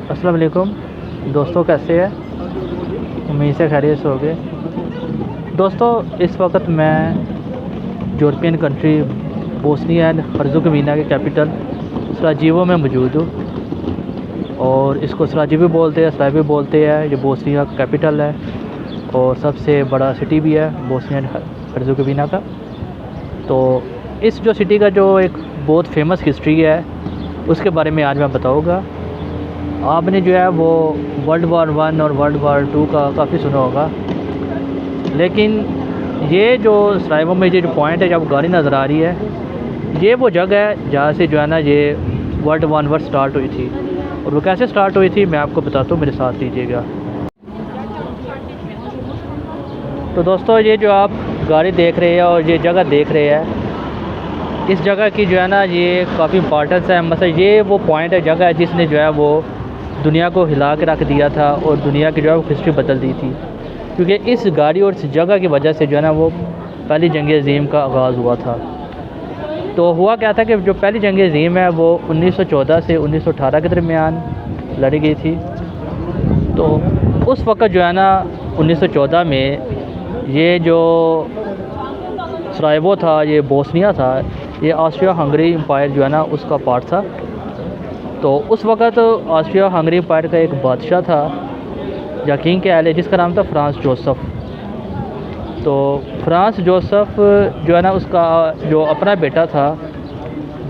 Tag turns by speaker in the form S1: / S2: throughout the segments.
S1: अस्सलाम वालेकुम दोस्तों, कैसे हैं? उम्मीद से खैरियत से होगे। दोस्तों, इस वक्त मैं यूरोपियन कंट्री बोस्निया एंड हर्ज़ेगोविना के कैपिटल सराजेवो में मौजूद हूँ और इसको सराजेवो बोलते हैं, सराजेवो बोलते हैं। ये बोस्निया का कैपिटल है और सबसे बड़ा सिटी भी है बोस्निया एंड हर्ज़ेगोविना का। तो इस जो सिटी का जो एक बहुत फेमस हिस्ट्री है उसके बारे में आज मैं बताऊँगा। आपने जो है वो वर्ल्ड वार 1 और वर्ल्ड वार 2 का काफ़ी सुना होगा, लेकिन ये जो सराजेवो में ये जो पॉइंट है, जब गाड़ी नज़र आ रही है, ये वो जगह है जहाँ से जो है ना ये वर्ल्ड वार स्टार्ट हुई थी। और वो कैसे स्टार्ट हुई थी मैं आपको बताता हूँ, मेरे साथ लीजिएगा। तो दोस्तों, ये जो आप गाड़ी देख रहे हैं और ये जगह देख रहे हैं, इस जगह की जो है ना ये काफ़ी इंपॉर्टेंस है। मतलब ये वो पॉइंट है, जगह है जिसने जो है वो दुनिया को हिला के रख दिया था और दुनिया की जो है वो हिस्ट्री बदल दी थी, क्योंकि इस गाड़ी और इस जगह की वजह से जो है ना वो पहली जंग अज़ीम का आगाज़ हुआ था। तो हुआ क्या था कि जो पहली जंग अज़ीम है वो 1914 से 1918 के दरमियान लड़ी गई थी। तो उस वक़्त जो है ना 1914 में ये जो सराजेवो था, ये बोस्निया था, ये ऑस्ट्रिया हंगरी एम्पायर जो है ना उसका पार्ट था। तो उस वक़्त ऑस्ट्रिया हंगरी एम्पायर का एक बादशाह था या किंग कह लें, जिसका नाम था फ्रांस जोसेफ। तो फ्रांस जोसेफ जो है ना उसका जो अपना बेटा था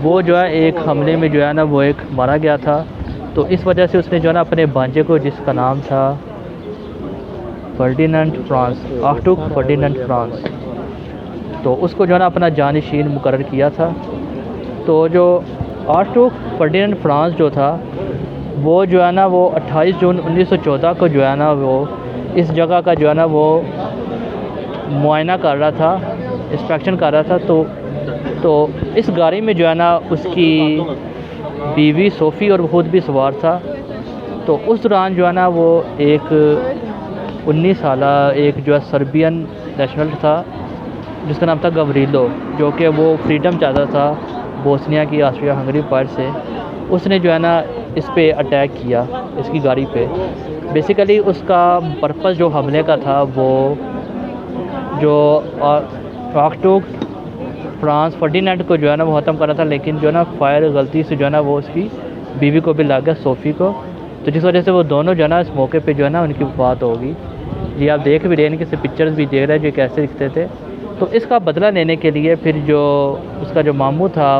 S1: वो जो है एक हमले में जो है ना वो एक मारा गया था। तो इस वजह से उसने जो है ना अपने भांजे को, जिसका नाम था फर्डिनेंड फ्रांस, आर्टुक फर्डिनेंड फ्रांस, तो उसको जो है ना अपना जानशीन मुकर्रर किया था। तो जो आर्टुक फर्डिनेंड फ्रांस जो था वो जो है ना वो 28 जून 1914 को जो है ना वो इस जगह का जो है ना वो मुआयना कर रहा था, इंस्पेक्शन कर रहा था। तो इस गाड़ी में जो है ना उसकी बीवी सोफ़ी और खुद भी सवार था। तो उस दौरान जो है ना वो एक 19 साला एक जो है सर्बियन नेशनल था जिसका नाम था गवरीलो, जो कि वो फ्रीडम चाहता था बोस्निया की ऑस्ट्रिया हंगरी पार से। उसने जो है ना इस पे अटैक किया, इसकी गाड़ी पे। बेसिकली उसका पर्पस जो हमले का था वो जो आर्टुक फ्रांस फर्डिनेंड को जो है ना वो ख़त्म करना था, लेकिन जो है ना फायर गलती से जो है ना वो उसकी बीवी को भी लग गया, सोफ़ी को। तो जिस वजह से वो दोनों जो है ना इस मौके पे जो है ना उनकी वफ़ात होगी। ये आप देख भी रहे हैं कि पिक्चर्स भी देख रहे हैं जो कैसे दिखते थे। तो इसका बदला लेने के लिए फिर जो उसका जो मामू था,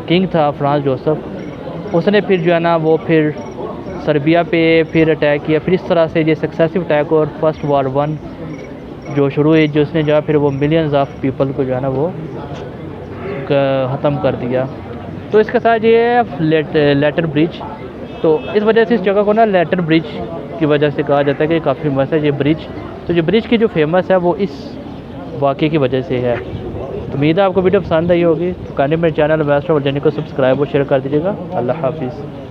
S1: किंग था फ्रांस जोसेफ, उसने फिर जो है ना वो फिर सर्बिया पे फिर अटैक किया। फिर इस तरह से ये सक्सेसिव अटैक और फर्स्ट वार 1 जो शुरू हुई, जो उसने जो है फिर वो मिलियंस ऑफ पीपल को जो है ना वो ख़त्म कर दिया। तो इसके साथ ये है लेटर ब्रिज। तो इस वजह से इस जगह को ना लेटर ब्रिज की वजह से कहा जाता है कि काफ़ी फेमस है ये ब्रिज। तो ये ब्रिज की जो फेमस है वो इस वाक़े की वजह से है। तो उम्मीद है आपको वीडियो पसंद आई होगी। तो काइंडली मेरे चैनल वेस्ट ट्रैवल जर्नी को सब्सक्राइब और शेयर कर दीजिएगा। अल्लाह हाफिज़।